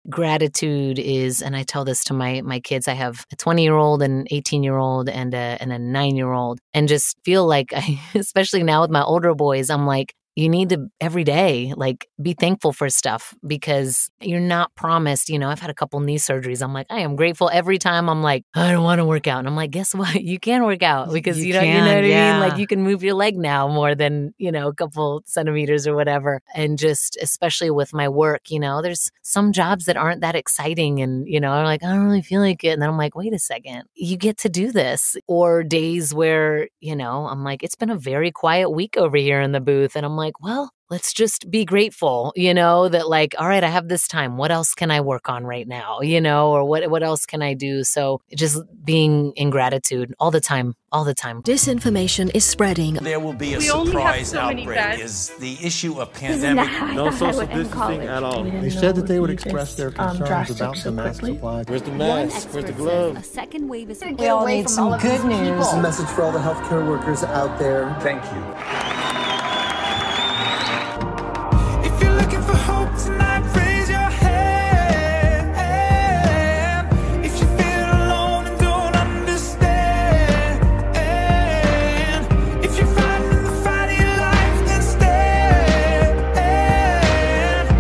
gratitude is, and I tell this to my kids, I have a 20-year-old, an 18-year-old, and a 9-year-old, and just feel like, especially now with my older boys, I'm like, you need to every day, like, be thankful for stuff because you're not promised. I've had a couple knee surgeries. I'm like, I am grateful every time. I'm like, I don't want to work out. And I'm like, guess what? You can work out because you know what I mean? Like, you can move your leg now more than, a couple centimeters or whatever. And just, especially with my work, there's some jobs that aren't that exciting. And, I'm like, I don't really feel like it. And then I'm like, wait a second, you get to do this. Or days where, I'm like, it's been a very quiet week over here in the booth. And I'm like, well, let's just be grateful, that like, all right, I have this time. What else can I work on right now? Or what else can I do? So just being in gratitude all the time. Disinformation is spreading. There will be a surprise outbreak. Is the issue of pandemic. No social distancing at all. They said that they would express their concerns about the mask supply. Where's the mask? Where's the glove? A second wave is... We all need some good news. This is a message for all the healthcare workers out there. Thank you.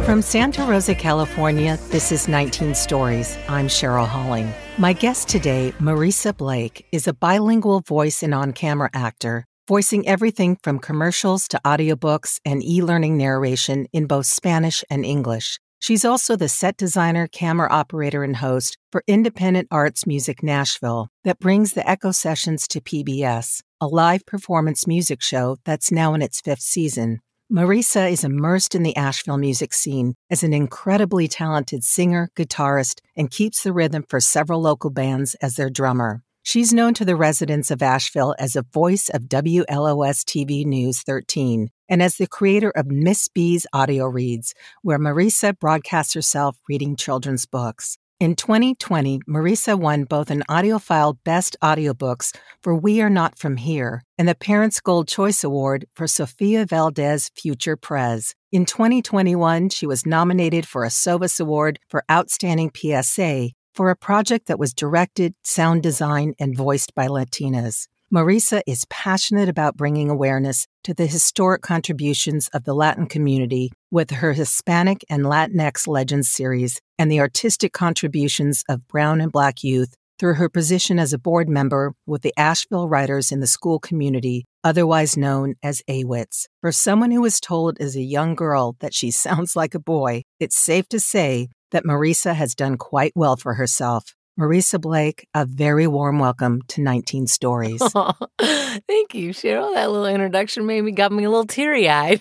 From Santa Rosa, California, this is 19 Stories. I'm Cheryl Halling. My guest today, Marisa Blake, is a bilingual voice and on-camera actor, voicing everything from commercials to audiobooks and e-learning narration in both Spanish and English. She's also the set designer, camera operator, and host for Independent Arts Music Nashville that brings the Echo Sessions to PBS, a live performance music show that's now in its 5th season. Marisa is immersed in the Asheville music scene as an incredibly talented singer, guitarist, and keeps the rhythm for several local bands as their drummer. She's known to the residents of Asheville as a voice of WLOS TV News 13 and as the creator of Miss B's Audio Reads, where Marisa broadcasts herself reading children's books. In 2020, Marisa won both an AudioFile Best Audiobooks for We Are Not From Here and the Parents' Gold Choice Award for Sofia Valdez Future Prez. In 2021, she was nominated for a SOVAS Award for Outstanding PSA for a project that was directed, sound designed, and voiced by Latinas. Marisa is passionate about bringing awareness to the historic contributions of the Latin community with her Hispanic and Latinx Legends series and the artistic contributions of Brown and Black youth through her position as a board member with the Asheville Writers in the School Community, otherwise known as AWITS. For someone who was told as a young girl that she sounds like a boy, it's safe to say that Marisa has done quite well for herself. Marisa Blake, a very warm welcome to 19 Stories. Oh, thank you, Cheryl. That little introduction got me a little teary-eyed.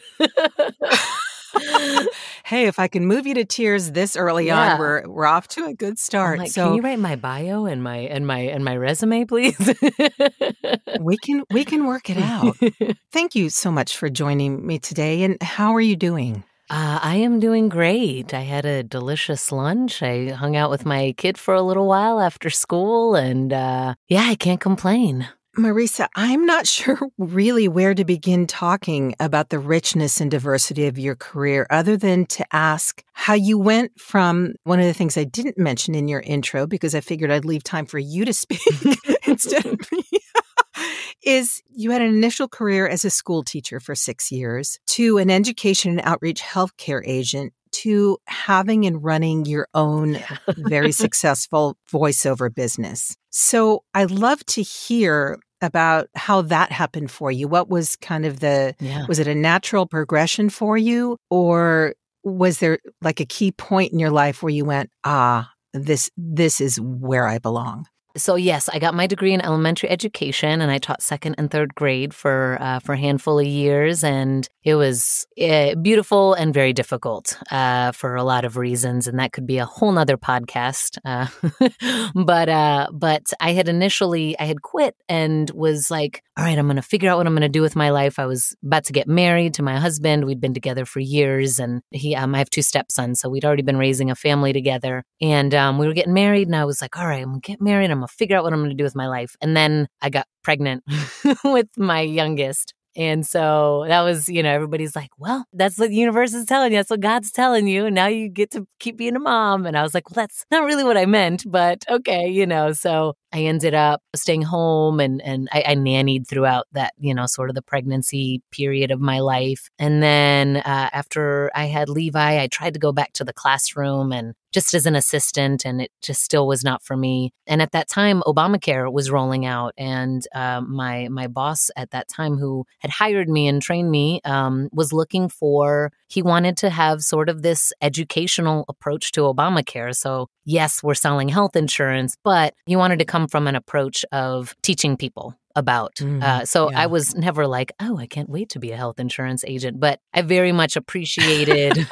Hey, if I can move you to tears this early on, we're off to a good start. Like, can you write my bio and my resume, please? We can work it out. Thank you so much for joining me today. And how are you doing? I am doing great. I had a delicious lunch. I hung out with my kid for a little while after school, and I can't complain. Marisa, I'm not sure really where to begin talking about the richness and diversity of your career other than to ask how you went from one of the things I didn't mention in your intro because I figured I'd leave time for you to speak instead of me. Is you had an initial career as a school teacher for 6 years, to an education and outreach healthcare agent, to having and running your own very successful voiceover business. So I'd love to hear about how that happened for you. What was kind of was it a natural progression for you? Or was there like a key point in your life where you went, this is where I belong? So yes, I got my degree in elementary education, and I taught 2nd and 3rd grade for a handful of years, and it was beautiful and very difficult for a lot of reasons, and that could be a whole nother podcast. But I had quit and was like, all right, I'm going to figure out what I'm going to do with my life. I was about to get married to my husband. We'd been together for years, and I have 2 stepsons, so we'd already been raising a family together, and we were getting married, and I was like, all right, I'm going to get married. I'm going to figure out what I'm going to do with my life. And then I got pregnant with my youngest. And so that was, everybody's like, well, that's what the universe is telling you. That's what God's telling you. And now you get to keep being a mom. And I was like, well, that's not really what I meant, but okay, So I ended up staying home and I nannied throughout that, sort of the pregnancy period of my life. And then after I had Levi, I tried to go back to the classroom and just as an assistant, and it just still was not for me. And at that time, Obamacare was rolling out, and my boss at that time, who had hired me and trained me, was looking for. He wanted to have sort of this educational approach to Obamacare. So yes, we're selling health insurance, but he wanted to come from an approach of teaching people about. I was never like, oh, I can't wait to be a health insurance agent. But I very much appreciated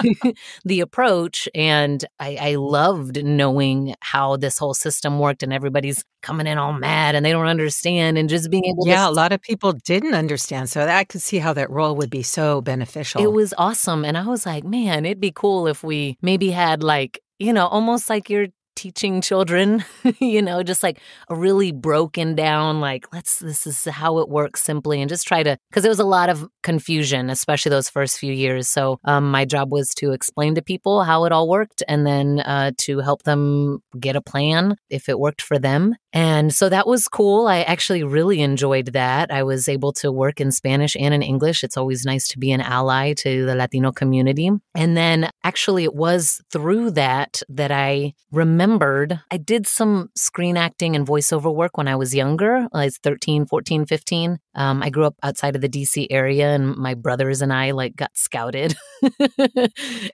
the approach. And I loved knowing how this whole system worked, and everybody's coming in all mad and they don't understand, and just being able to. Yeah, a lot of people didn't understand. So I could see how that role would be so beneficial. It was awesome. And I was like, man, it'd be cool if we maybe had almost like you're teaching children, just like a really broken down, like, this is how it works simply, and just try to, because there was a lot of confusion, especially those first few years. So my job was to explain to people how it all worked, and then to help them get a plan if it worked for them. And so that was cool. I actually really enjoyed that. I was able to work in Spanish and in English. It's always nice to be an ally to the Latino community. And then actually it was through that I remembered I did some screen acting and voiceover work when I was younger. I was 13, 14, 15. I grew up outside of the DC area, and my brothers and I got scouted.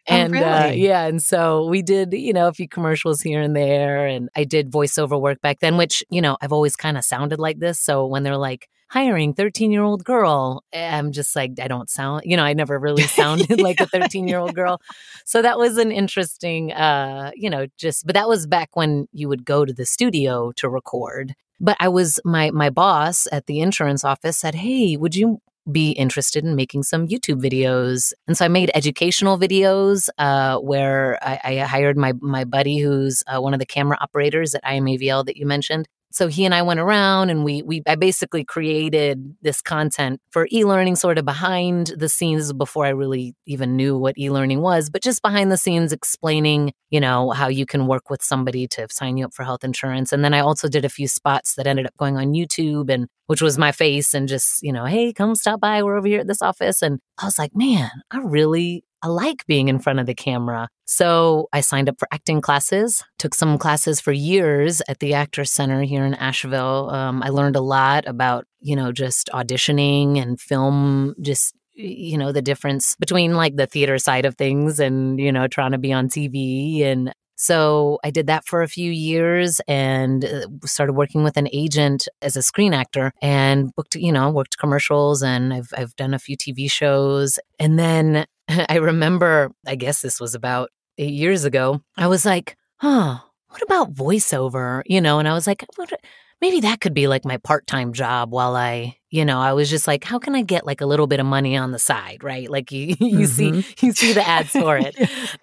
And really? And so we did, a few commercials here and there, and I did voiceover work back then, which, I've always kind of sounded like this. So when they're like, hiring 13-year-old girl, I'm just like, I don't sound, I never really sounded like a 13-year-old girl. So that was an interesting, but that was back when you would go to the studio to record. But my boss at the insurance office said, hey, would you be interested in making some YouTube videos? And so I made educational videos where I hired my buddy, who's one of the camera operators at IamAvl that you mentioned. So he and I went around, and I basically created this content for eLearning, sort of behind the scenes before I really even knew what eLearning was, but just behind the scenes explaining, how you can work with somebody to sign you up for health insurance. And then I also did a few spots that ended up going on YouTube, and which was my face, and just, hey, come stop by. We're over here at this office. And I was like, man, I like being in front of the camera. So I signed up for acting classes, took some classes for years at the Actors Center here in Asheville. I learned a lot about, just auditioning and film, just, the difference between like the theater side of things and, trying to be on TV. And so I did that for a few years and started working with an agent as a screen actor, and worked commercials, and I've done a few TV shows. And then I remember, I guess this was about 8 years ago, I was like, what about voiceover? And I was like, maybe that could be like my part-time job while I was just like, how can I get like a little bit of money on the side, right? Like you see the ads for it.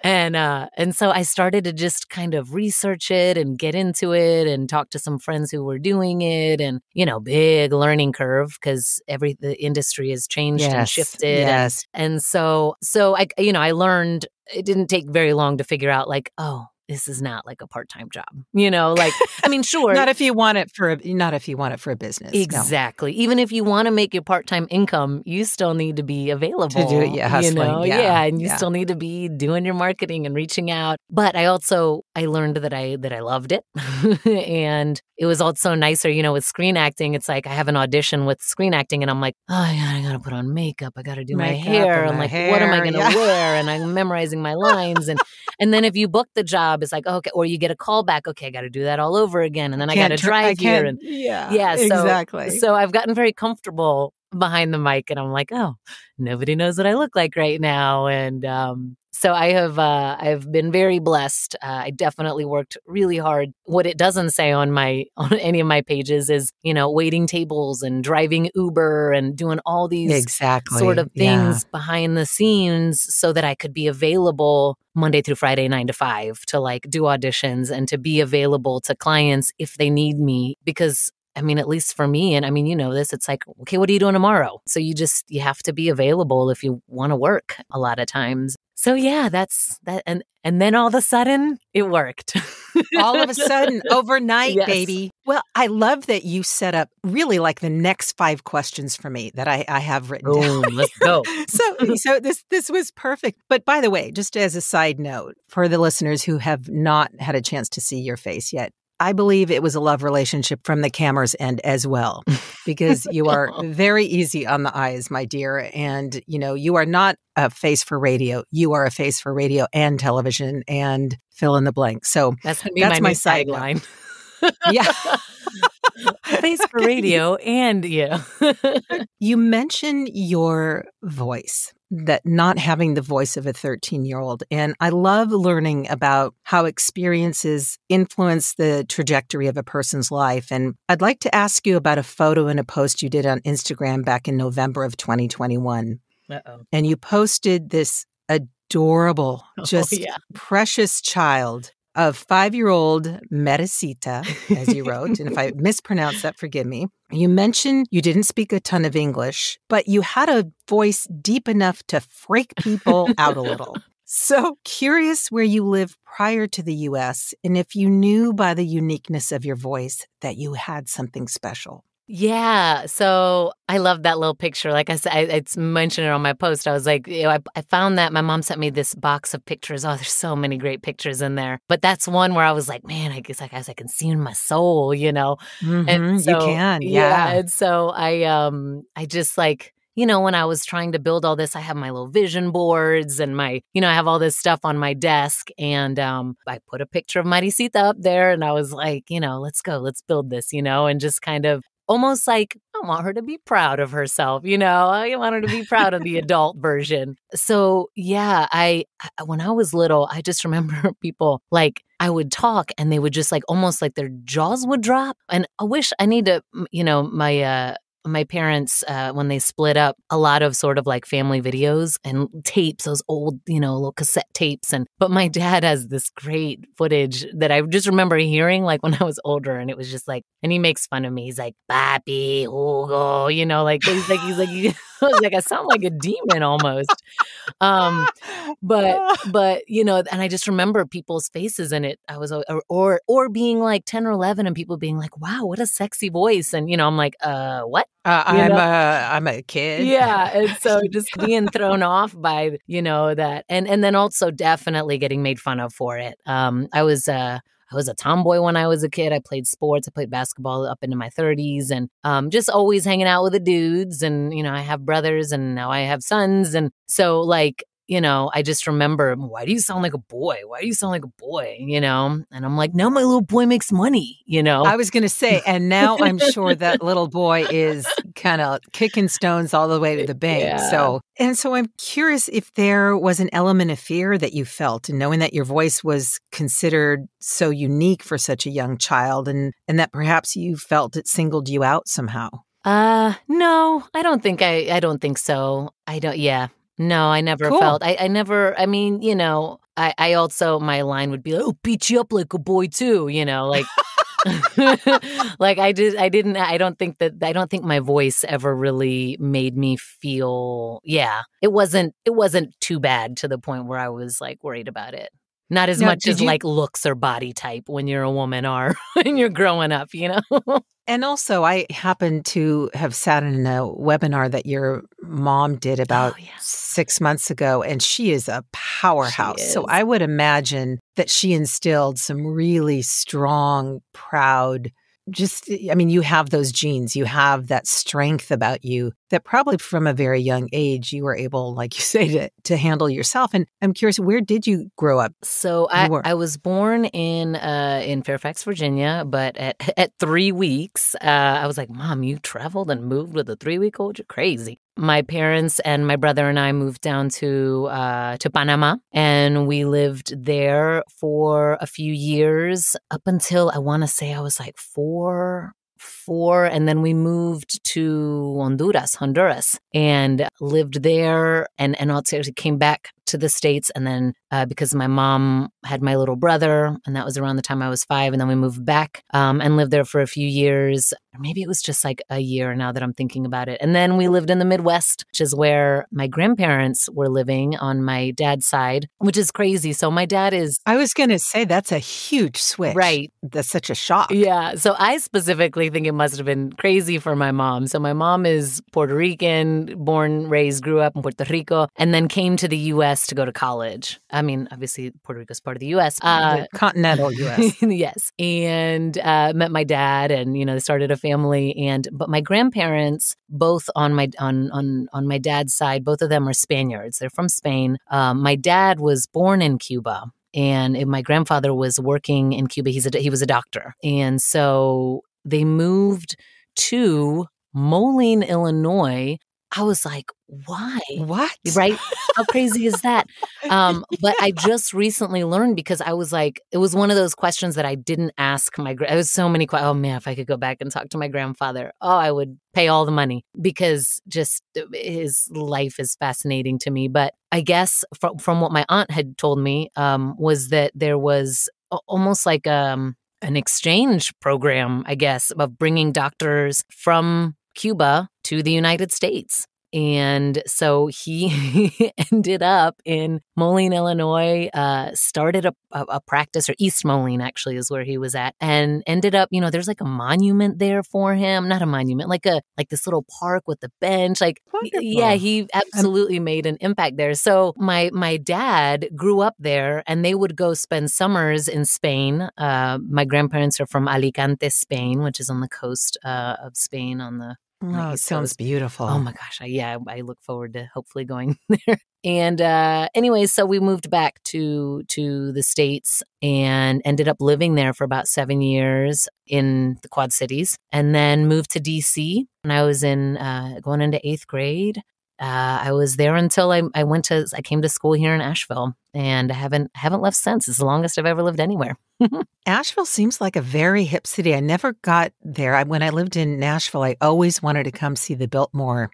And so I started to just kind of research it and get into it and talk to some friends who were doing it, and, big learning curve because the industry has changed and shifted. Yes. And so I learned, it didn't take very long to figure out like, oh, this is not like a part-time job, sure. Not if you want it for a business. Exactly. No. Even if you want to make your part-time income, you still need to be available to do it. Hustling. And you still need to be doing your marketing and reaching out. But I learned that I loved it. And it was also nicer, with screen acting. It's like I have an audition with screen acting, and I'm like, oh, I got to put on makeup. I got to do my hair. I'm like, what am I going to wear? And I'm memorizing my lines. And then if you book the job, it's like, okay, or you get a call back. Okay, I got to do that all over again. And then I got to drive here. And exactly. So I've gotten very comfortable behind the mic, and I'm like, oh, nobody knows what I look like right now. And so I've been very blessed. I definitely worked really hard. What it doesn't say on any of my pages is, waiting tables and driving Uber and doing all these sort of things behind the scenes so that I could be available Monday through Friday, 9 to 5, to like do auditions and to be available to clients if they need me. Because I mean, at least for me, and I mean, you know this, it's like, okay, what are you doing tomorrow? So you have to be available if you want to work a lot of times. So yeah, that's that. And then all of a sudden it worked. All of a sudden, overnight, Yes. baby. Well, I love that you set up really like the next 5 questions for me that I have written down. Boom, let's go. So this was perfect. But by the way, just as a side note, for the listeners who have not had a chance to see your face yet, I believe it was a love relationship from the camera's end as well, because you are very easy on the eyes, my dear. And, you know, you are not a face for radio. You are a face for radio and television and fill in the blank. So that's going to be my side line. Yeah. Face for radio and yeah. You mentioned your voice, that not having the voice of a 13-year-old. And I love learning about how experiences influence the trajectory of a person's life. And I'd like to ask you about a photo and a post you did on Instagram back in November of 2021. Uh-oh. And you posted this adorable, precious child of 5-year-old Merisita, as you wrote. And if I mispronounced that, forgive me. You mentioned you didn't speak a ton of English, but you had a voice deep enough to freak people out a little. So curious where you lived prior to the U.S. and if you knew by the uniqueness of your voice that you had something special. Yeah. So I love that little picture. Like I said, I mentioned it on my post. I was like, you know, I found that my mom sent me this box of pictures. Oh, there's so many great pictures in there. But that's one where I was like, man, I guess I can see in my soul, you know. Mm-hmm, and so, you can. Yeah. And so I just like, you know, when I was trying to build all this, I have my little vision boards and I have all this stuff on my desk. And I put a picture of Marisita up there and I was like, you know, let's go, let's build this, you know, and just kind of almost like I want her to be proud of herself, you know, I want her to be proud of the adult version. So yeah, I when I was little, I just remember people like I would talk and they would just like almost like their jaws would drop. And I wish I need to, you know, my parents, when they split up, a lot of sort of like family videos and tapes, those old, you know, little cassette tapes. But my dad has this great footage that I just remember hearing like when I was older. And it was just like, and he makes fun of me. He's like, Papi, Hugo, you know, like, he's like, I was like, I sound like a demon almost. But, you know, and I just remember people's faces in it. I was, or being like 10 or 11 and people being like, wow, what a sexy voice. And, you know, I'm like, what? I'm a kid. Yeah. And so just being thrown off by, you know, that. And then also definitely getting made fun of for it. I was a tomboy when I was a kid. I played sports. I played basketball up into my 30s and just always hanging out with the dudes. And, you know, I have brothers and now I have sons. And so like, you know, I just remember, why do you sound like a boy? Why do you sound like a boy? You know? And I'm like, now my little boy makes money, you know? I was going to say, and now I'm sure that little boy is kind of kicking stones all the way to the bank. Yeah. So I'm curious if there was an element of fear that you felt in knowing that your voice was considered so unique for such a young child and that perhaps you felt it singled you out somehow. No, I don't think so. No, I never felt, I never, I mean, you know, I also, my line would be, oh, beat you up like a boy too, you know, like, like I don't think my voice ever really made me feel, it wasn't too bad to the point where I was like worried about it. Not as much as like looks or body type when you're a woman are when you're growing up, you know? And also, I happened to have sat in a webinar that your mom did about 6 months ago, and she is a powerhouse. So I would imagine that she instilled some really strong, proud, you have those genes, you have that strength about you that probably from a very young age, you were able, like you say, to handle yourself. And I'm curious, where did you grow up? So I was born in Fairfax, Virginia, but at 3 weeks, I was like, Mom, you traveled and moved with a 3-week-old? You're crazy. My parents and my brother and I moved down to Panama, and we lived there for a few years up until I want to say I was like 4 4, and then we moved to Honduras, and lived there, and also came back to the States, and then because my mom had my little brother, and that was around the time I was 5, and then we moved back and lived there for a few years. Or maybe it was just like a year now that I'm thinking about it. And then we lived in the Midwest, which is where my grandparents were living on my dad's side, which is crazy. So my dad is... I was going to say that's a huge switch. Right. That's such a shock. Yeah. So I specifically think it must have been crazy for my mom. So my mom is Puerto Rican, born, raised, grew up in Puerto Rico, and then came to the U.S. to go to college. I mean, obviously, Puerto Rico is part of the U.S. The continental U.S. Yes. And met my dad, and, they started a family. But my grandparents, both on my dad's side, both of them are Spaniards. They're from Spain. My dad was born in Cuba, and my grandfather was working in Cuba. He was a doctor. And so they moved to Moline, Illinois. I was like, why? What? Right? How crazy is that? But I just recently learned, because I was like, it was one of those questions that I didn't ask it was so many questions. Oh man, if I could go back and talk to my grandfather, I would pay all the money, because just his life is fascinating to me. But I guess from what my aunt had told me, was that there was almost like an exchange program, I guess, of bringing doctors from Cuba to the United States. And so he ended up in Moline, Illinois, started a practice, or East Moline actually is where he was at, and ended up, there's like a monument there for him. Not a monument, like this little park with the bench. Like, yeah, he absolutely made an impact there. So my dad grew up there, and they would go spend summers in Spain. My grandparents are from Alicante, Spain, which is on the coast of Spain on the... Oh, it sounds beautiful. Oh my gosh. I look forward to hopefully going there. And anyways, so we moved back to the States and ended up living there for about 7 years in the Quad Cities, and then moved to DC when I was going into 8th grade. I was there until I came to school here in Asheville, and I haven't left since. It's the longest I've ever lived anywhere. Asheville seems like a very hip city. I never got there. When I lived in Nashville, I always wanted to come see the Biltmore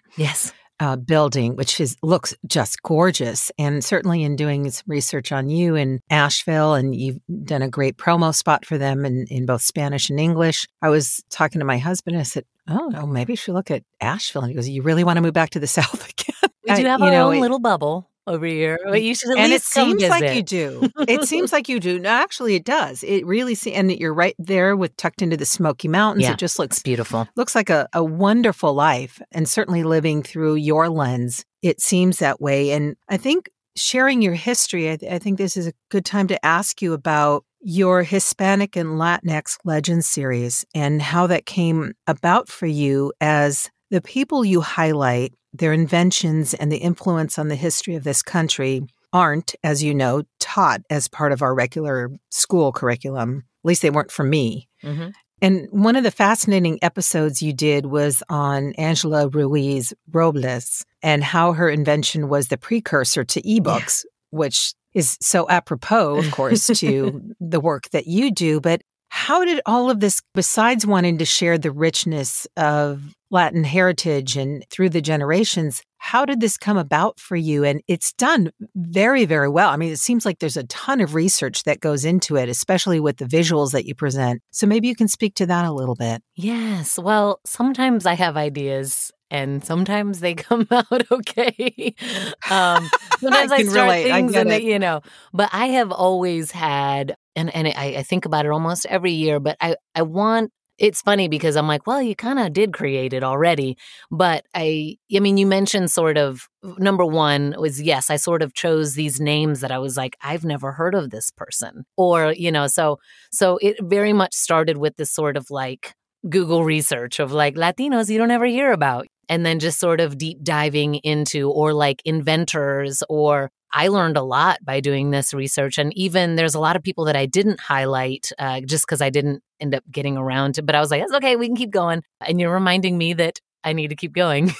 building, which looks just gorgeous. And certainly in doing some research on you in Asheville, and you've done a great promo spot for them in both Spanish and English. I was talking to my husband. I said, oh, no, maybe you should look at Asheville. And he goes, you really want to move back to the South again? We do have our own little bubble over here. But you should at least come visit. Like you do. It seems like you do. No, actually, it does. It really and you're right there tucked into the Smoky Mountains. Yeah, it just looks beautiful. Looks like a wonderful life. And certainly living through your lens, it seems that way. And I think sharing your history, I think this is a good time to ask you about your Hispanic and Latinx Legends series and how that came about for you, as the people you highlight, their inventions and the influence on the history of this country aren't, as you know, taught as part of our regular school curriculum. At least they weren't for me. Mm-hmm. And one of the fascinating episodes you did was on Angela Ruiz Robles and how her invention was the precursor to ebooks, which is so apropos, of course, to the work that you do. But how did all of this, besides wanting to share the richness of Latin heritage and through the generations, how did this come about for you? And it's done very, very well. I mean, it seems like there's a ton of research that goes into it, especially with the visuals that you present. So maybe you can speak to that a little bit. Yes. Well, sometimes I have ideas, and sometimes they come out okay. Sometimes I start things and but I have always had, and I think about it almost every year, but I want, it's funny because I'm like, well, you kind of did create it already. But I mean, you mentioned sort of, number one was, yes, I sort of chose these names that I was like, I've never heard of this person. Or, so it very much started with this sort of like Google research of like Latinos you don't ever hear about. And then just sort of deep diving into, or like inventors, or I learned a lot by doing this research. And even there's a lot of people that I didn't highlight just because I didn't end up getting around to, but I was like, that's okay, we can keep going. And you're reminding me that I need to keep going.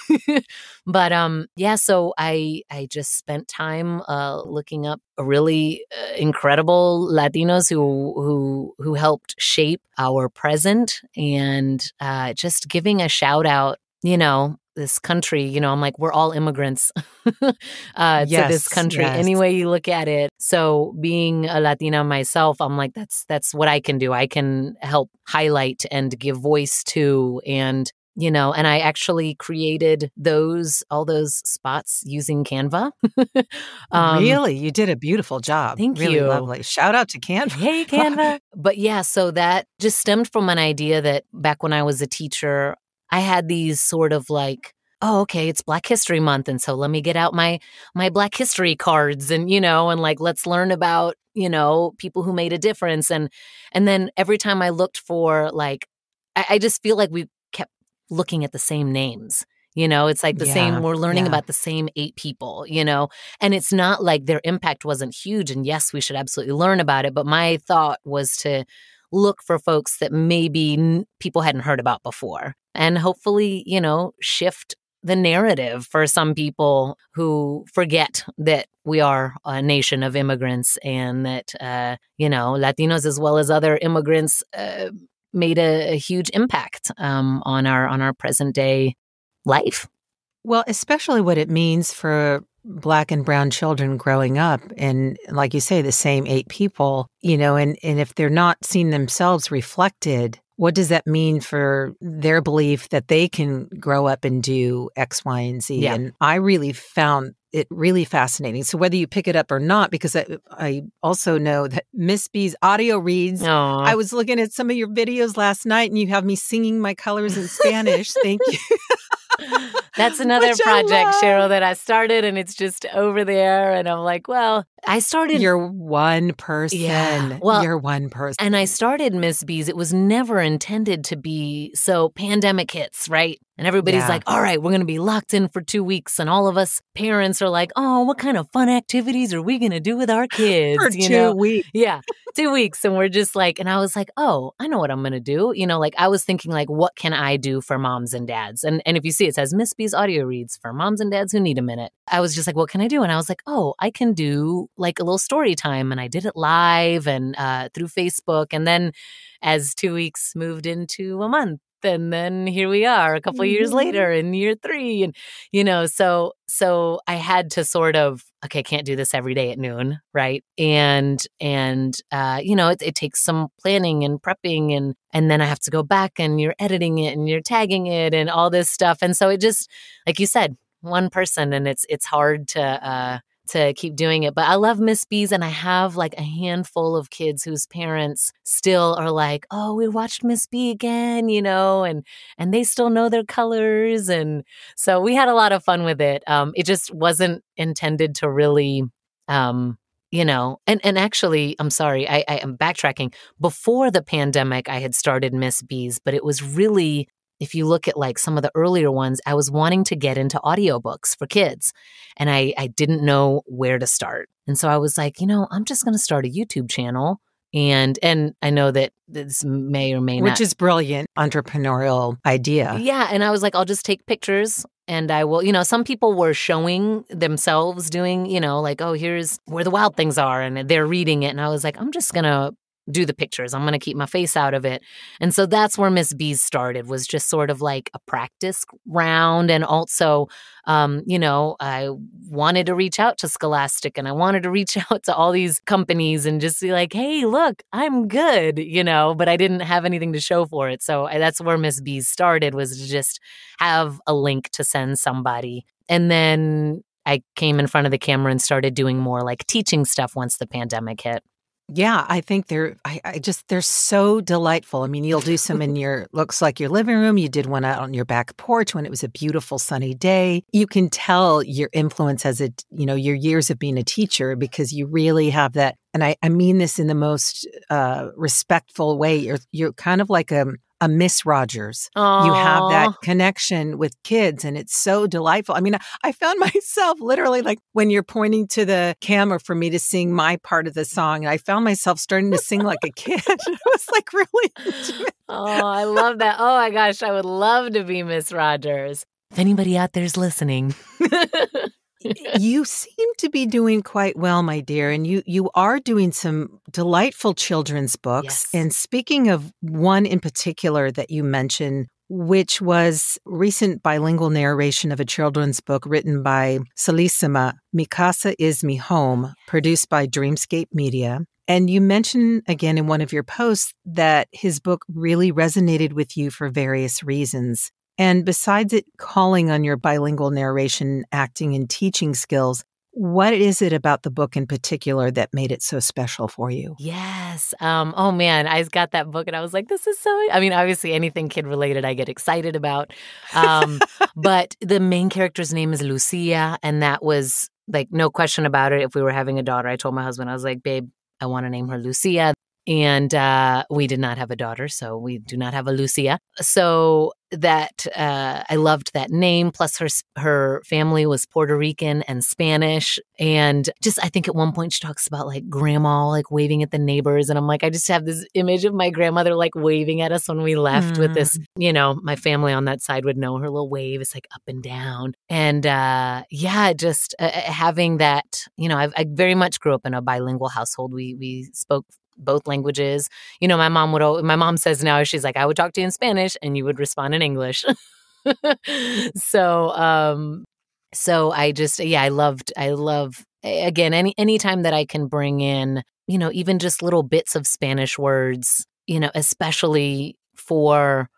But yeah, so I just spent time looking up really incredible Latinos who helped shape our present, and just giving a shout out, this country, I'm like, we're all immigrants to this country, any way you look at it. So being a Latina myself, I'm like, that's what I can do. I can help highlight and give voice to, and and I actually created all those spots using Canva. Really? You did a beautiful job. Thank really you. Lovely. Shout out to Canva. Hey, Canva. But yeah, so that just stemmed from an idea that back when I was a teacher, I had these sort of like, oh, okay, it's Black History Month. And so let me get out my Black History cards and, and like, let's learn about, people who made a difference. And then every time I looked for like, I just feel like we kept looking at the same names. It's like the same, we're learning about the same 8 people, and it's not like their impact wasn't huge. And yes, we should absolutely learn about it. But my thought was to look for folks that maybe people hadn't heard about before, and hopefully, shift the narrative for some people who forget that we are a nation of immigrants, and that, Latinos as well as other immigrants made a huge impact on our present day life. Well, especially what it means for Black and brown children growing up, and like you say, the same 8 people, and if they're not seeing themselves reflected, what does that mean for their belief that they can grow up and do X, Y, and Z? Yeah. And I really found it really fascinating. So whether you pick it up or not, because I also know that Miss B's audio reads. Aww. I was looking at some of your videos last night, and you have me singing my colors in Spanish. Thank you. That's another project, Cheryl, that I started, and it's just over there. And I'm like, well, I started. You're one person. Yeah. Well, you're one person. And I started Miss B's. It was never intended to be. So pandemic hits, right? And everybody's like, all right, we're going to be locked in for 2 weeks. And all of us parents are like, oh, what kind of fun activities are we going to do with our kids? For 2 weeks. Yeah, 2 weeks. And we're just like, and I was like, oh, I know what I'm going to do. Like I was thinking like, what can I do for moms and dads? And if you see, it says Miss B's audio reads for moms and dads who need a minute. I was just like, what can I do? And I was like, oh, I can do like a little story time. And I did it live and through Facebook. And then as 2 weeks moved into a month, and then here we are a couple of years later in year 3. And, so I had to sort of, okay, I can't do this every day at noon. Right. And it takes some planning and prepping, and then I have to go back and you're editing it and you're tagging it and all this stuff. And so it just, like you said, one person, and it's hard to keep doing it. But I love Miss B's, and I have like a handful of kids whose parents still are like, oh, we watched Miss B again, and they still know their colors. And so we had a lot of fun with it. It just wasn't intended to really, and actually, I'm sorry, I am backtracking. Before the pandemic, I had started Miss B's, but it was really, if you look at like some of the earlier ones, I was wanting to get into audiobooks for kids, and I didn't know where to start. And so I was like, I'm just going to start a YouTube channel. And I know that this may or may not. Which is brilliant entrepreneurial idea. Yeah. And I was like, I'll just take pictures, and I will, some people were showing themselves doing, like, oh, here's where the wild things are, and they're reading it. And I was like, I'm just going to do the pictures. I'm going to keep my face out of it. And so that's where Miss B's started, was just sort of like a practice round. And also, I wanted to reach out to Scholastic, and I wanted to reach out to all these companies and just be like, hey, look, I'm good, but I didn't have anything to show for it. So that's where Miss B's started, was to just have a link to send somebody. And then I came in front of the camera and started doing more like teaching stuff once the pandemic hit. Yeah, I think they're so delightful. I mean, you'll do some in looks like your living room. You did one out on your back porch when it was a beautiful sunny day. You can tell your influence as your years of being a teacher, because you really have that. And I mean this in the most respectful way. You're kind of like a a Miss Rogers. Aww. You have that connection with kids, and it's so delightful. I mean, I found myself literally like when you're pointing to the camera for me to sing my part of the song, and I found myself starting to sing like a kid. It was like really intimate. Oh, I love that. Oh my gosh, I would love to be Miss Rogers. If anybody out there's listening. You seem to be doing quite well, my dear, and you are doing some delightful children's books. Yes. And speaking of one in particular that you mentioned, which was recent bilingual narration of a children's book written by Salissima, Mi Casa is Mi Home, produced by Dreamscape Media. And you mentioned again in one of your posts that his book really resonated with you for various reasons. And besides it calling on your bilingual narration, acting, and teaching skills, what is it about the book in particular that made it so special for you? Yes. Oh, man, I got that book and I was like, this is so, I mean, obviously anything kid-related I get excited about. But the main character's name is Lucia, and that was like no question about it. If we were having a daughter, I told my husband, I was like, babe, I want to name her Lucia. And we did not have a daughter, so we do not have a Lucia. So that I loved that name. Plus, her family was Puerto Rican and Spanish, and just I think at one point she talks about like grandma like waving at the neighbors, and I'm like, I just have this image of my grandmother like waving at us when we left with this. You know, my family on that side would know her little wave is like up and down, and just having that. You know, I very much grew up in a bilingual household. We spoke both languages. You know, my mom says now, she's like, I would talk to you in Spanish and you would respond in English. So I love again, any time that I can bring in, you know, even just little bits of Spanish words, you know, especially for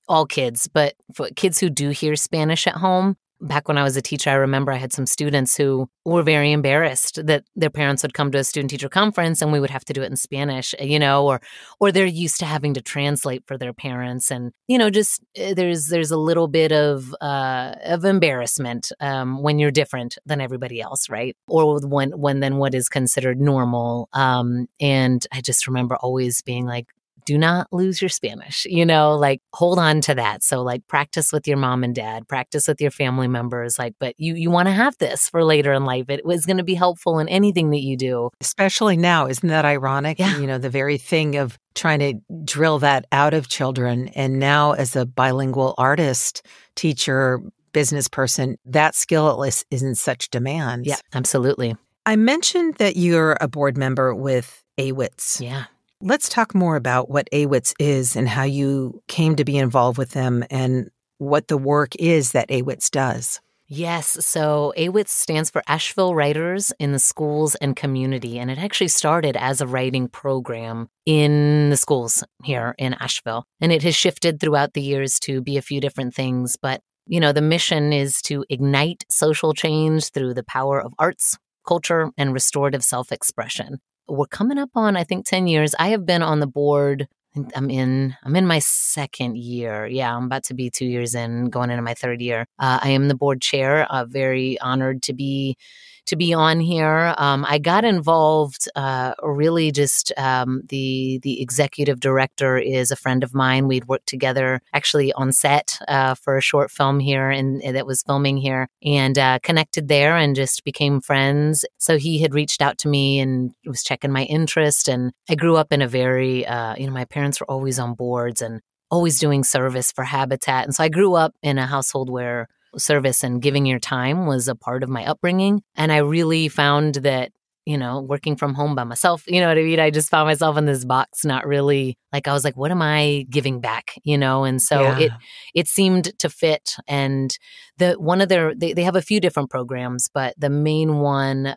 all kids, but for kids who do hear Spanish at home. Back when I was a teacher, I remember I had some students who were very embarrassed that their parents would come to a student-teacher conference and we would have to do it in Spanish, you know, or they're used to having to translate for their parents. And, you know, just there's a little bit of embarrassment when you're different than everybody else, right? Or when then what is considered normal. And I just remember always being like, do not lose your Spanish, you know, like hold on to that. So like practice with your mom and dad, practice with your family members, like, but you want to have this for later in life. It was going to be helpful in anything that you do. Especially now, isn't that ironic? Yeah. You know, the very thing of trying to drill that out of children. And now as a bilingual artist, teacher, business person, that skill is in such demand. Yeah, absolutely. I mentioned that you're a board member with AWITS. Yeah. Let's talk more about what AWITS is and how you came to be involved with them and what the work is that AWITS does. Yes. So AWITS stands for Asheville Writers in the Schools and Community. And it actually started as a writing program in the schools here in Asheville. And it has shifted throughout the years to be a few different things. But, you know, the mission is to ignite social change through the power of arts, culture, and restorative self-expression. We're coming up on, I think, 10 years. I have been on the board. I'm in my second year. Yeah, I'm about to be 2 years in, going into my third year. I am the board chair. Very honored to be on here. I got involved really just the executive director is a friend of mine. We'd worked together actually on set for a short film here and that was filming here and connected there and just became friends. So he had reached out to me and was checking my interest. And I grew up in a very, my parents were always on boards and always doing service for Habitat. And so I grew up in a household where service and giving your time was a part of my upbringing. And I really found that, you know, working from home by myself, you know what I mean? I just found myself in this box, not really like, I was like, what am I giving back? You know? And so it seemed to fit. And they have a few different programs, but the main one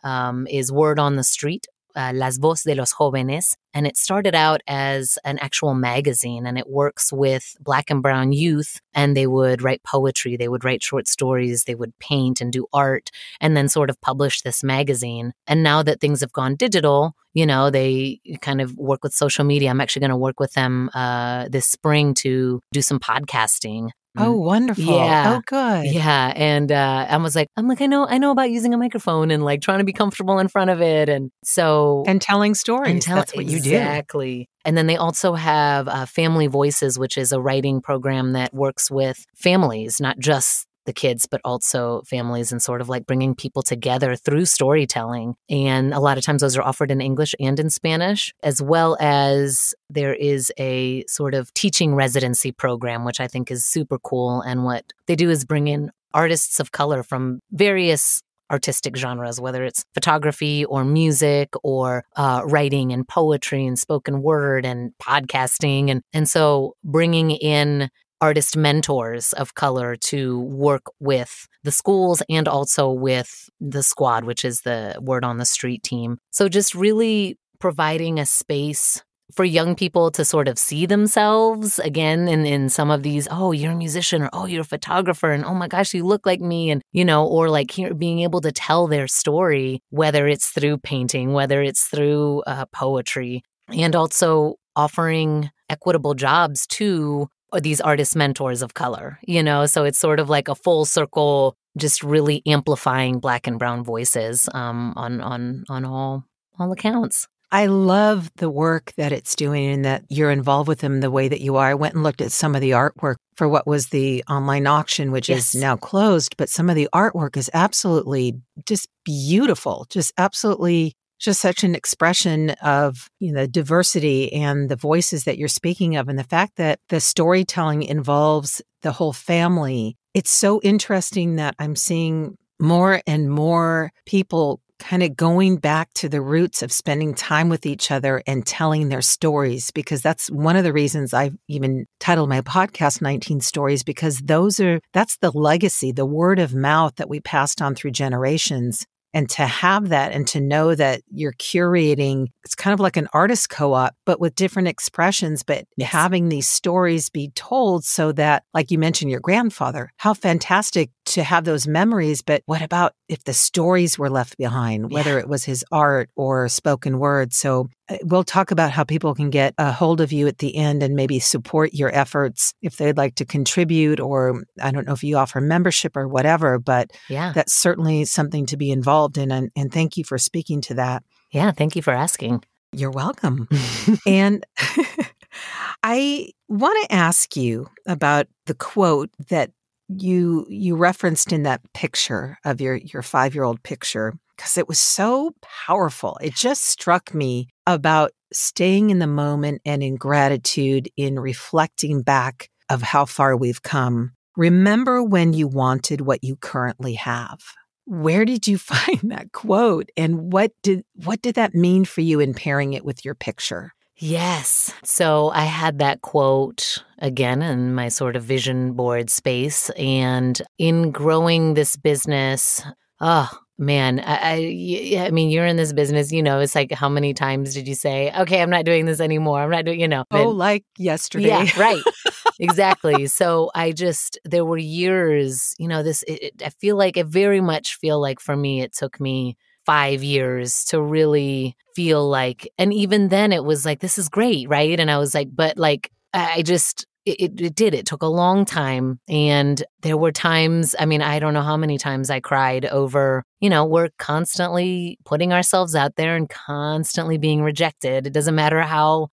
is Word on the Street. Las Voz de los Jóvenes. And it started out as an actual magazine and it works with Black and Brown youth and they would write poetry, they would write short stories, they would paint and do art and then sort of publish this magazine. And now that things have gone digital, you know, they kind of work with social media. I'm actually going to work with them this spring to do some podcasting Oh, wonderful. Yeah. Oh, good. Yeah. And I was like, I know about using a microphone and like trying to be comfortable in front of it. And so. And telling stories. That's what you do. Exactly. And then they also have Family Voices, which is a writing program that works with families, not just the kids, but also families, and sort of like bringing people together through storytelling. And a lot of times those are offered in English and in Spanish, as well as there is a sort of teaching residency program, which I think is super cool. And what they do is bring in artists of color from various artistic genres, whether it's photography or music or writing and poetry and spoken word and podcasting. And so bringing in artist mentors of color to work with the schools and also with the squad, which is the word on the street team. So just really providing a space for young people to sort of see themselves again in some of these, oh, you're a musician, or oh, you're a photographer, and oh my gosh, you look like me, and or like being able to tell their story, whether it's through painting, whether it's through poetry, and also offering equitable jobs to these artist mentors of color, so it's sort of like a full circle, just really amplifying Black and brown voices on all accounts. I love the work that it's doing and that you're involved with them the way that you are. I went and looked at some of the artwork for what was the online auction, which is now closed, but some of the artwork is absolutely just beautiful, just absolutely just such an expression of, diversity and the voices that you're speaking of. And the fact that the storytelling involves the whole family. It's so interesting that I'm seeing more and more people kind of going back to the roots of spending time with each other and telling their stories, because that's one of the reasons I've even titled my podcast 19 Stories, because that's the legacy, the word of mouth that we passed on through generations. And to have that and to know that you're curating, it's kind of like an artist co-op, but with different expressions, but having these stories be told so that, like you mentioned, your grandfather, how fantastic to have those memories. But what about if the stories were left behind, whether it was his art or spoken word? So we'll talk about how people can get a hold of you at the end and maybe support your efforts if they'd like to contribute, or I don't know if you offer membership or whatever, but that's certainly something to be involved in. And thank you for speaking to that. Yeah, thank you for asking. You're welcome. And I want to ask you about the quote that you referenced in that picture of your 5-year-old picture, because it was so powerful. It just struck me about staying in the moment and in gratitude, in reflecting back of how far we've come. Remember when you wanted what you currently have. Where did you find that quote, and what did that mean for you in pairing it with your picture? Yes. So I had that quote again in my sort of vision board space. And in growing this business, oh, man, I mean, you're in this business, it's like, how many times did you say, okay, I'm not doing this anymore. I'm not doing, Oh, like yesterday. Yeah, right. Exactly. So there were years, I feel like, I very much feel like for me, it took me 5 years to really feel like, and even then it was like, this is great, right? And I was like, but like, it took a long time. And there were times, I mean, I don't know how many times I cried over, we're constantly putting ourselves out there and constantly being rejected. It doesn't matter how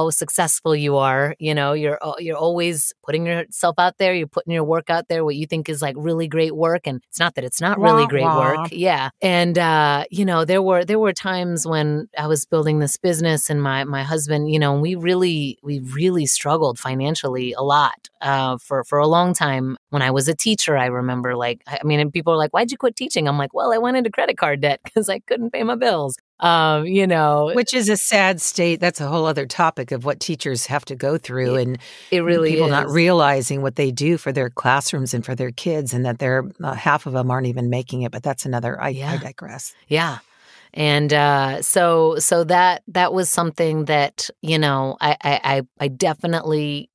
successful you are, you're always putting yourself out there. You're putting your work out there, what you think is like really great work. And it's not that it's not really great work. Yeah. And, there were times when I was building this business and my husband, we really struggled financially a lot, for a long time. When I was a teacher, I remember and people are like, why'd you quit teaching? I'm like, well, I went into credit card debt because I couldn't pay my bills. Which is a sad state. That's a whole other topic of what teachers have to go through, and it really people is. Not realizing what they do for their classrooms and for their kids, and that they're half of them aren't even making it. But that's another. I digress. Yeah. And so that was something that I definitely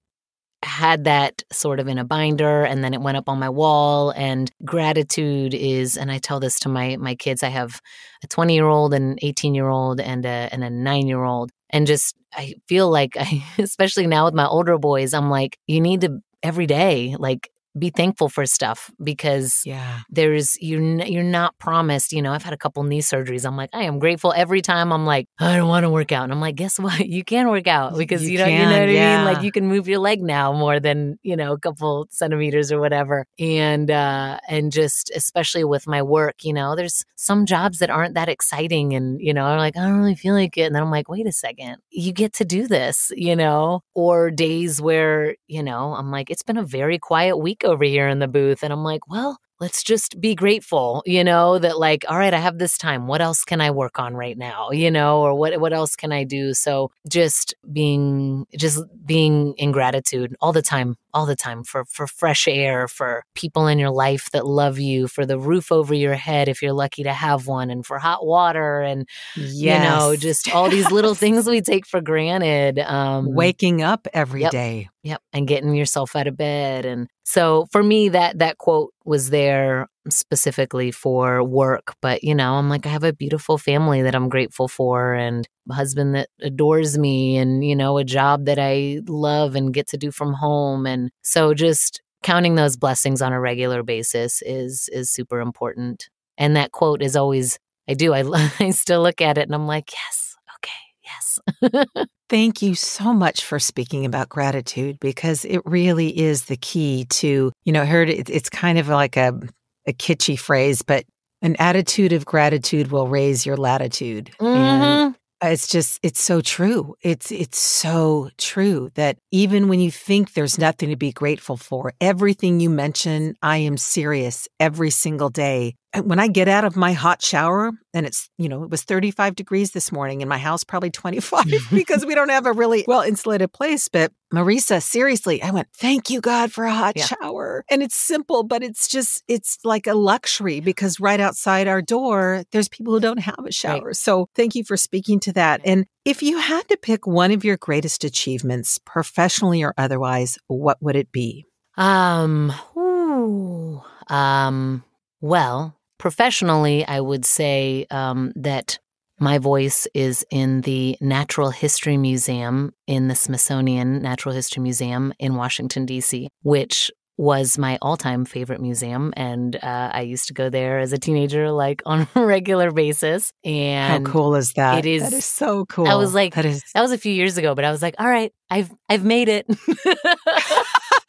had that sort of in a binder, and then it went up on my wall. And gratitude is, and I tell this to my kids, I have a 20-year-old, an 18-year-old, and a 9-year-old. And just, I feel like, especially now with my older boys, I'm like, you need to every day, like be thankful for stuff because you're not promised, I've had a couple knee surgeries. I'm like, I am grateful every time. I'm like, I don't want to work out. And I'm like, guess what? You can work out because you know what I mean? Like you can move your leg now more than, a couple centimeters or whatever. And just especially with my work, there's some jobs that aren't that exciting and, I'm like, I don't really feel like it. And then I'm like, wait a second, you get to do this, or days where, I'm like, it's been a very quiet week over here in the booth. And I'm like, well, let's just be grateful, that like, all right, I have this time. What else can I work on right now? Or what else can I do? So just being in gratitude all the time for fresh air, for people in your life that love you, for the roof over your head, if you're lucky to have one, and for hot water and, just all these little things we take for granted. Waking up every day. Yep. And getting yourself out of bed. And so for me, that quote was there specifically for work. But, I'm like, I have a beautiful family that I'm grateful for and a husband that adores me and, a job that I love and get to do from home. And so just counting those blessings on a regular basis is super important. And that quote is always, I still look at it and I'm like, yes, okay, yes. Thank you so much for speaking about gratitude because it really is the key to, I heard it's kind of like a kitschy phrase, but an attitude of gratitude will raise your latitude. And it's so true. It's so true that even when you think there's nothing to be grateful for, everything you mention, I am serious every single day. When I get out of my hot shower and it's, it was 35 degrees this morning in my house, probably 25 because we don't have a really well insulated place. But Marisa, seriously, I went, thank you, God, for a hot shower. And it's simple, but it's like a luxury because right outside our door, there's people who don't have a shower. Right. So thank you for speaking to that. And if you had to pick one of your greatest achievements, professionally or otherwise, what would it be? Well, professionally, I would say that my voice is in the Natural History Museum in the Smithsonian Natural History Museum in Washington, D.C., which was my all-time favorite museum. And I used to go there as a teenager, like on a regular basis. And how cool is that? It is. That is so cool. I was like, that was a few years ago, but I was like, all right, I've made it.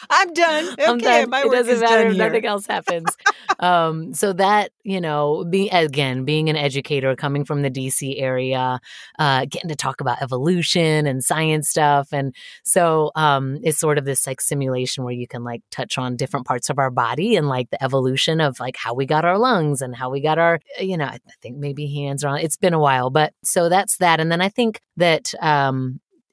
I'm done. Okay, I'm done. My it work doesn't is matter done if here. nothing else happens. So that, being an educator coming from the DC area, getting to talk about evolution and science stuff. And so it's sort of this like simulation where you can like touch on different parts of our body and like the evolution of like how we got our lungs and how we got our, I think maybe hands around. It's been a while, but so that's that. And then I think that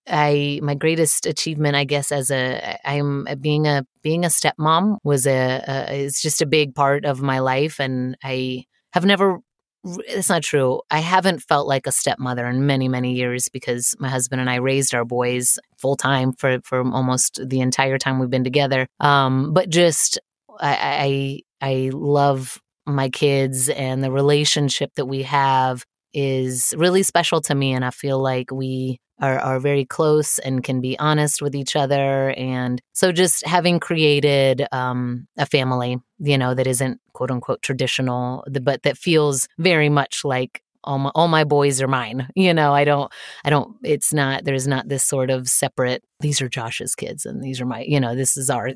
my greatest achievement, I guess, being a stepmom is just a big part of my life. And I have never, it's not true. I haven't felt like a stepmother in many, many years because my husband and I raised our boys full time for almost the entire time we've been together. But just, I love my kids and the relationship that we have is really special to me. And I feel like we are very close and can be honest with each other. And so just having created a family, that isn't quote unquote traditional, but that feels very much like all my boys are mine. There's not this sort of separate, these are Josh's kids and these are my, this is our,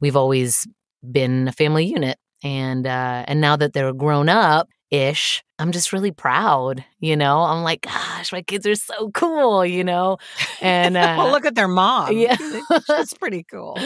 we've always been a family unit. And now that they're grown up, ish, I'm just really proud, I'm like, gosh, my kids are so cool, and well, look at their mom. Yeah. That's pretty cool.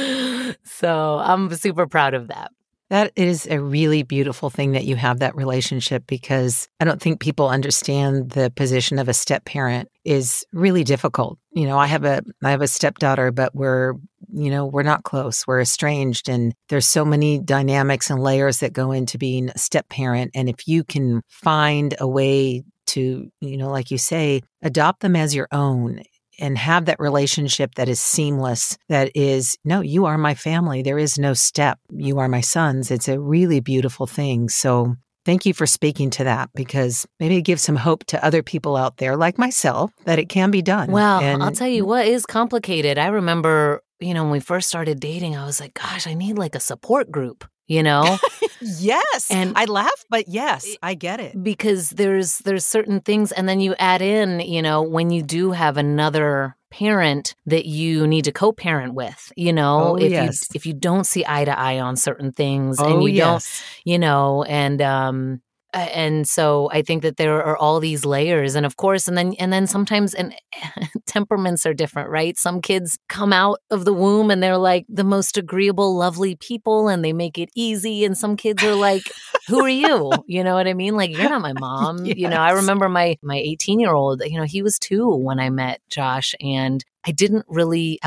So I'm super proud of that. That is a really beautiful thing that you have that relationship because I don't think people understand the position of a step parent is really difficult. I have a stepdaughter, but we're not close. We're estranged and there's so many dynamics and layers that go into being a step parent. And if you can find a way to, like you say, adopt them as your own and have that relationship that is seamless, that is, no, you are my family. There is no step. You are my sons. It's a really beautiful thing. So thank you for speaking to that because maybe it gives some hope to other people out there like myself that it can be done. Well, I'll tell you what is complicated. I remember when we first started dating, I was like, gosh, I need like a support group, Yes. And I laugh, but yes, I get it. Because there's certain things, and then you add in, when you do have another parent that you need to co-parent with, if you don't see eye to eye on certain things, and you don't, and so I think that there are all these layers, and of course, and then sometimes, and temperaments are different, right? Some kids come out of the womb and they're like the most agreeable, lovely people, and they make it easy. And some kids are like, "Who are you?" You know what I mean? Like, you're not my mom. Yes. I remember my 18-year-old. He was 2 when I met Josh, and I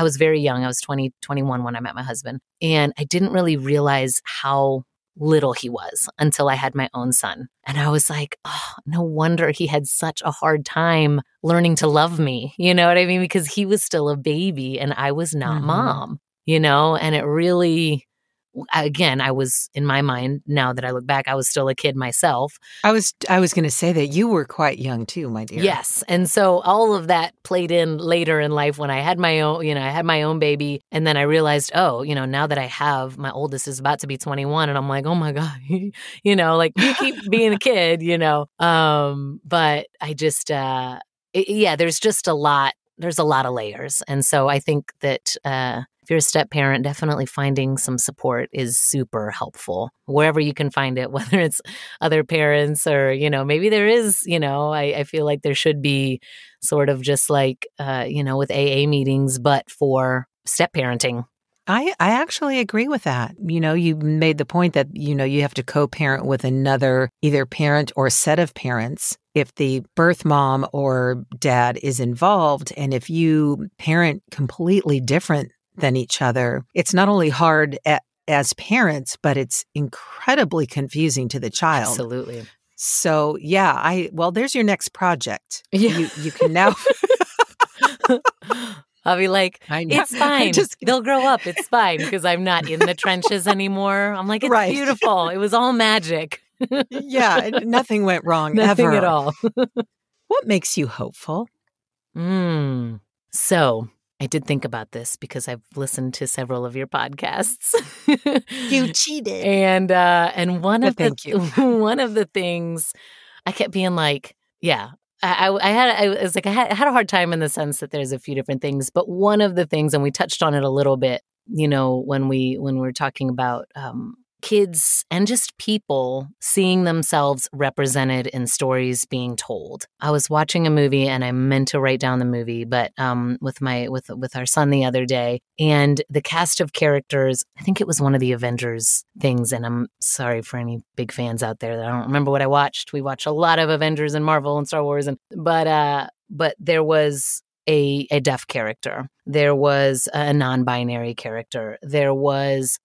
was very young. I was 21 when I met my husband, and I didn't really realize how little he was until I had my own son. And I was like, oh, no wonder he had such a hard time learning to love me. You know what I mean? Because he was still a baby and I was not mom, and it really, again, I was, in my mind, now that I look back, I was still a kid myself. I was going to say that you were quite young too, my dear. Yes. And so all of that played in later in life when I had my own, I had my own baby. And then I realized, now that I have, my oldest is about to be 21, and I'm like, oh my God, like you keep being a kid, but I just, there's just there's a lot of layers. And so I think that, if you're a step parent, definitely finding some support is super helpful wherever you can find it, whether it's other parents or, maybe there is, I feel like there should be sort of just like, with AA meetings, but for step parenting. I actually agree with that. You made the point that, you have to co-parent with another either parent or set of parents if the birth mom or dad is involved. And if you parent completely different than each other, it's not only hard as parents, but it's incredibly confusing to the child. Absolutely. So well, there's your next project. Yeah. You can now. I'll be like, it's fine. They'll grow up. It's fine, because I'm not in the trenches anymore. I'm like, it's beautiful. It was all magic. Yeah, nothing went wrong. Nothing ever at all. What makes you hopeful? So I did think about this because I've listened to several of your podcasts. You cheated. And one of the things I kept being like, I had a hard time in the sense that there's a few different things, but one of the things, and we touched on it a little bit, when we were talking about kids and just people seeing themselves represented in stories being told. I was watching a movie and I meant to write down the movie, but with our son the other day, and the cast of characters, I think it was one of the Avengers things, and I'm sorry for any big fans out there that I don't remember what I watched. We watch a lot of Avengers and Marvel and Star Wars, but there was a deaf character. There was a non-binary character. There was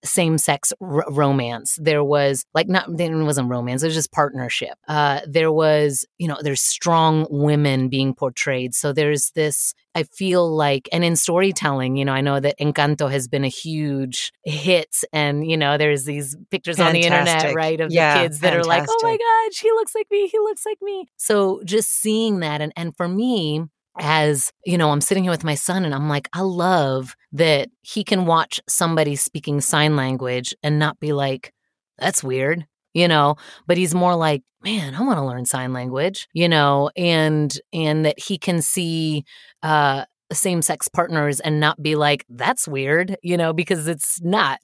same-sex romance. There was it wasn't romance. It was just partnership. There was, there's strong women being portrayed. So there's this, I feel like, and in storytelling, I know that Encanto has been a huge hit, and, there's these pictures on the internet, right, of the kids that are like, oh my God, she looks like me. He looks like me. So just seeing that, and for me, as, I'm sitting here with my son and I'm like, I love that he can watch somebody speaking sign language and not be like, that's weird, but he's more like, man, I want to learn sign language, and that he can see same-sex partners and not be like, that's weird, because it's not.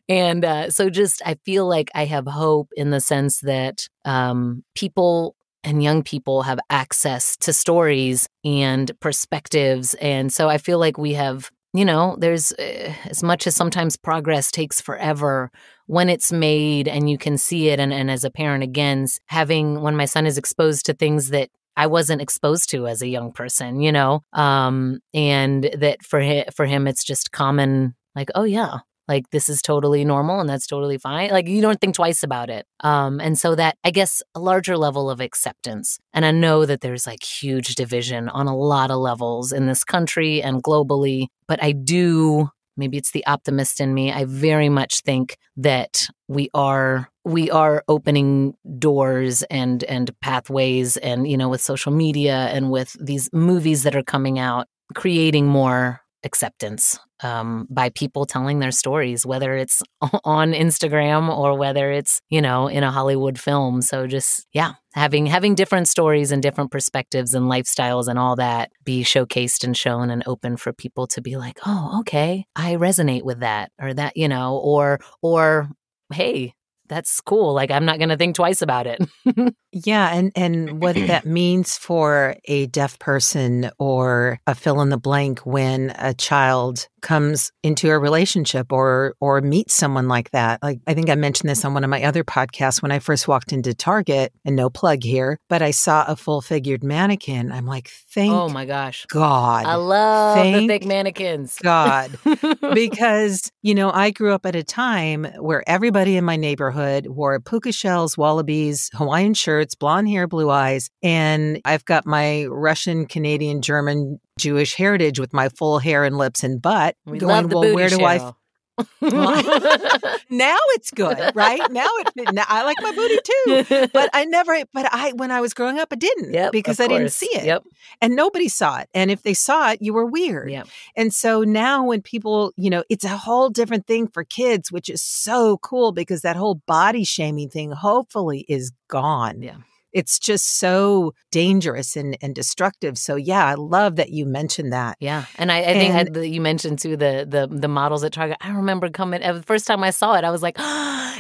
And so just, I feel like I have hope in the sense that people and young people have access to stories and perspectives. And so I feel like we have, there's as much as sometimes progress takes forever when it's made and you can see it. And as a parent, again, when my son is exposed to things that I wasn't exposed to as a young person, and that for him, it's just common, like, oh yeah, like this is totally normal and that's totally fine. Like you don't think twice about it. And so that, I guess, a larger level of acceptance. And I know that there's like huge division on a lot of levels in this country and globally, but I do, maybe it's the optimist in me, I very much think that we are opening doors and pathways and, with social media and with these movies that are coming out, creating more acceptance by people telling their stories, whether it's on Instagram or whether it's, in a Hollywood film. So just, having different stories and different perspectives and lifestyles and all that be showcased and shown and open for people to be like, oh, okay, I resonate with that or that, or hey, that's cool. Like, I'm not going to think twice about it. Yeah. And what that means for a deaf person or a fill in the blank when a child comes into a relationship or meets someone like that. Like, I think I mentioned this on one of my other podcasts when I first walked into Target, and no plug here, but I saw a full-figured mannequin. I'm like, oh my gosh, God. I love the thick mannequins. God. Because, I grew up at a time where everybody in my neighborhood wore puka shells, wallabies, Hawaiian shirts, blonde hair, blue eyes. And I've got my Russian, Canadian, German, Jewish heritage with my full hair and lips and butt. We love the booty, where do Cheryl. Now it's good, right? Now I like my booty too. But when I was growing up, I didn't because I didn't see it. Yep. And nobody saw it. And if they saw it, you were weird. Yep. And so now when people, it's a whole different thing for kids, which is so cool because that whole body shaming thing hopefully is gone. Yeah. It's just so dangerous and destructive. So I love that you mentioned that. Yeah, and I think you mentioned too the models at Target. I remember the first time I saw it, I was like,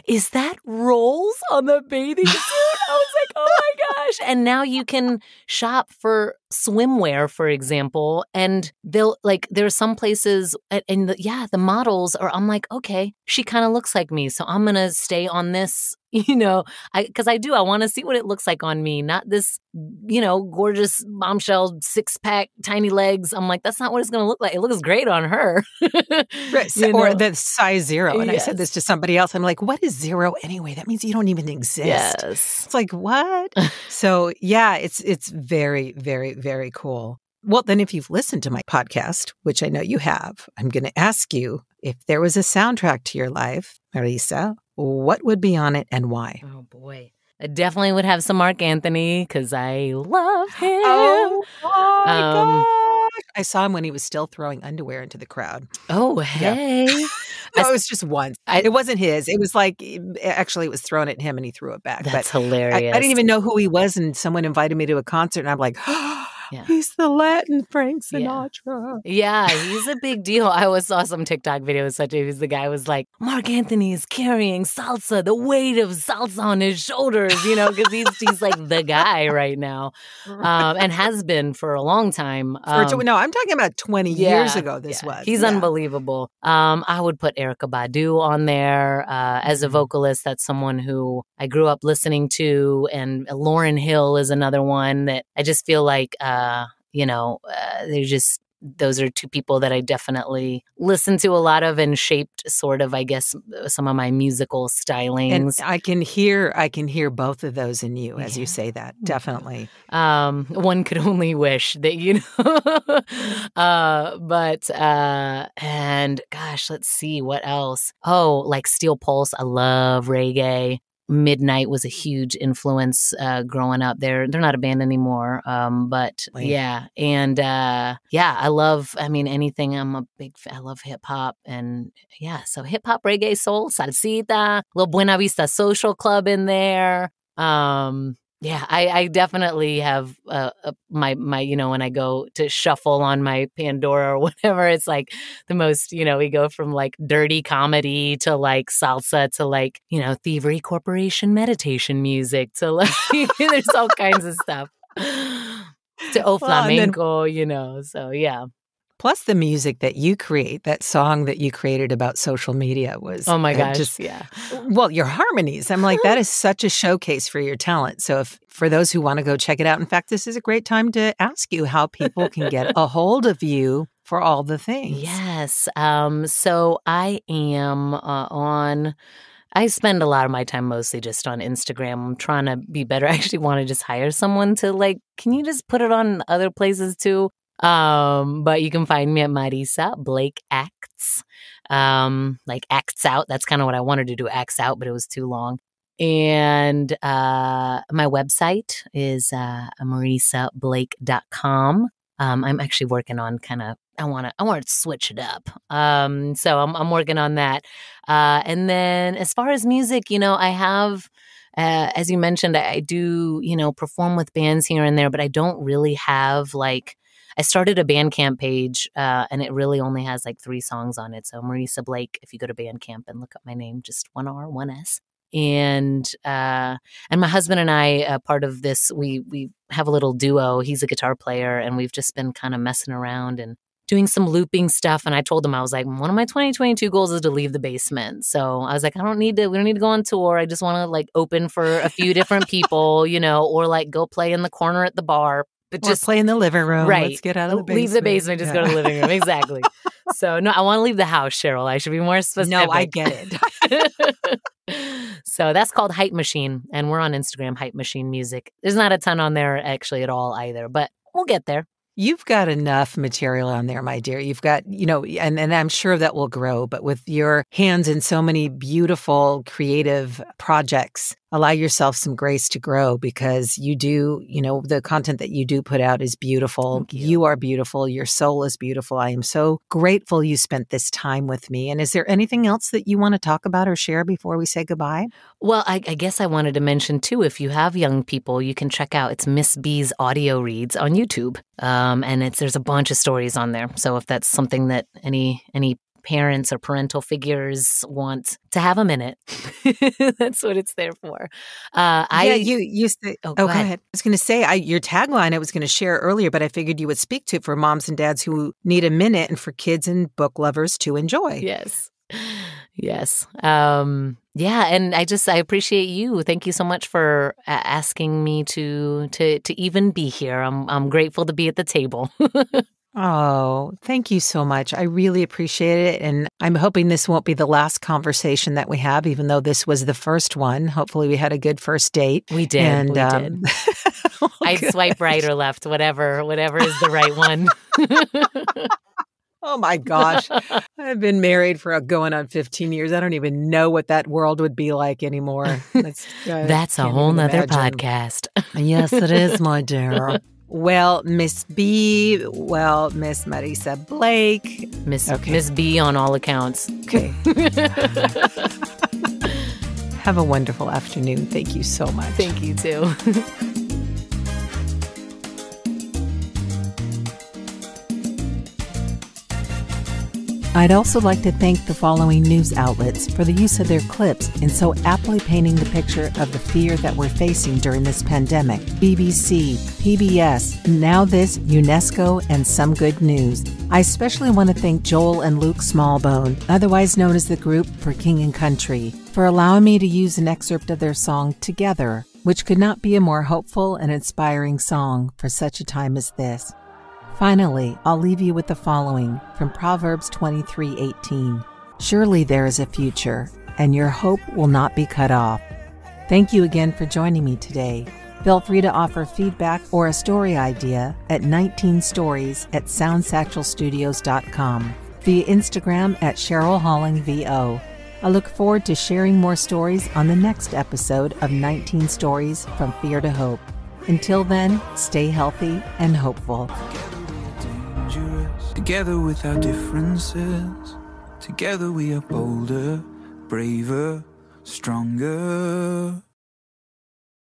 "Is that rolls on the bathing suit?" I was like, "Oh my gosh!" And now you can shop for swimwear, for example, and there's some places, and the models are. I'm like, okay, she kind of looks like me, so I'm gonna stay on this. Because I want to see what it looks like on me, not this, gorgeous bombshell 6-pack, tiny legs. I'm like, that's not what it's going to look like. It looks great on her. Right. Or the size 0. And I said this to somebody else. I'm like, what is 0 anyway? That means you don't even exist. Yes. It's like, what? So it's very, very, very cool. Well, then if you've listened to my podcast, which I know you have, I'm going to ask you, if there was a soundtrack to your life, Marisa, what would be on it and why? Oh, boy. I definitely would have some Mark Anthony because I love him. Oh, my gosh. I saw him when he was still throwing underwear into the crowd. Oh, hey. Yeah. No, it was just once. It wasn't his. It was actually it was thrown at him and he threw it back. That's hilarious. I didn't even know who he was, and someone invited me to a concert and I'm like, he's the Latin Frank Sinatra. Yeah, he's a big deal. I always saw some TikTok videos the guy was like, Mark Anthony is carrying salsa, the weight of salsa on his shoulders, because he's like the guy right now, and has been for a long time. No, I'm talking about 20 years ago this was. He's unbelievable. I would put Erykah Badu on there as a vocalist. That's someone who I grew up listening to, and Lauryn Hill is another one that I just feel like those are two people that I definitely listened to a lot of and shaped sort of, I guess, some of my musical stylings. And I can hear both of those in you as you say that. Definitely. One could only wish that, and gosh, let's see what else. Oh, like Steel Pulse. I love reggae. Midnight was a huge influence growing up. They're not a band anymore, but and I love. Anything. I'm a big fan. I love hip hop, and so hip hop, reggae, soul, salsita, little Buena Vista Social Club in there. I definitely have my when I go to shuffle on my Pandora or whatever, it's like the most, we go from like dirty comedy to like salsa to like, Thievery Corporation meditation music to like, there's all kinds of stuff to flamenco, so yeah. Plus the music that you create, that song that you created about social media was... Oh my gosh, Well, your harmonies. I'm like, that is such a showcase for your talent. So for those who want to go check it out, in fact, this is a great time to ask you how people can get a hold of you for all the things. Yes. So I am I spend a lot of my time mostly just on Instagram. I'm trying to be better. I actually want to just hire someone to can you just put it on other places too? But you can find me at Marisa Blake Acts, like Acts Out. That's kind of what I wanted to do, Acts Out, but it was too long. And my website is marisablake.com. I'm actually working on kind of I want to switch it up. So I'm working on that. And then as far as music, I have, as you mentioned, I do, perform with bands here and there, but I don't really have I started a Bandcamp page, and it really only has 3 songs on it. So Marisa Blake, if you go to Bandcamp and look up my name, just 1 R, 1 S. And my husband and I, part of this, we have a little duo. He's a guitar player, and we've just been kind of messing around and doing some looping stuff. And I told him, I was like, one of my 2022 goals is to leave the basement. So I was like, we don't need to go on tour. I just want to open for a few different people, or go play in the corner at the bar. But just play in the living room. Right. Let's get out of the basement. Leave the basement, just go to the living room. Exactly. So no, I want to leave the house, Cheryl. I should be more specific. No, I get it. So that's called Hype Machine, and we're on Instagram, Hype Machine Music. There's not a ton on there actually at all either, but we'll get there. You've got enough material on there, my dear. You've got, and I'm sure that will grow, but with your hands in so many beautiful, creative projects, allow yourself some grace to grow, because you do, the content that you do put out is beautiful. You are beautiful. Your soul is beautiful. I am so grateful you spent this time with me. And is there anything else that you want to talk about or share before we say goodbye? Well, I guess I wanted to mention too, if you have young people, you can check out, it's Miss B's audio reads on YouTube. And there's a bunch of stories on there. So if that's something that any parents or parental figures want to have a minute, that's what it's there for. You say, go ahead. I was going to say your tagline I was going to share earlier, but I figured you would speak to it for moms and dads who need a minute and for kids and book lovers to enjoy. Yes. And I appreciate you. Thank you so much for asking me to even be here. I'm grateful to be at the table. Oh, thank you so much. I really appreciate it. And I'm hoping this won't be the last conversation that we have, even though this was the first one. Hopefully we had a good first date. We did. And, we did. I'd swipe right or left, whatever is the right one. Oh my gosh. I've been married for going on 15 years. I don't even know what that world would be like anymore. That's a whole nother podcast. Yes, it is, my dear. Well, Miss B, Miss Marisa Blake. Miss B on all accounts. Okay. Have a wonderful afternoon. Thank you so much. Thank you too. I'd also like to thank the following news outlets for the use of their clips in so aptly painting the picture of the fear that we're facing during this pandemic. BBC, PBS, Now This, UNESCO, and Some Good News. I especially want to thank Joel and Luke Smallbone, otherwise known as the group for King and Country, for allowing me to use an excerpt of their song Together, which could not be a more hopeful and inspiring song for such a time as this. Finally, I'll leave you with the following from Proverbs 23:18. Surely there is a future, and your hope will not be cut off. Thank you again for joining me today. Feel free to offer feedback or a story idea at 19stories@soundsatchelstudios.com, via Instagram at Cheryl Halling VO. I look forward to sharing more stories on the next episode of 19 Stories from Fear to Hope. Until then, stay healthy and hopeful. Together with our differences, together we are bolder, braver, stronger.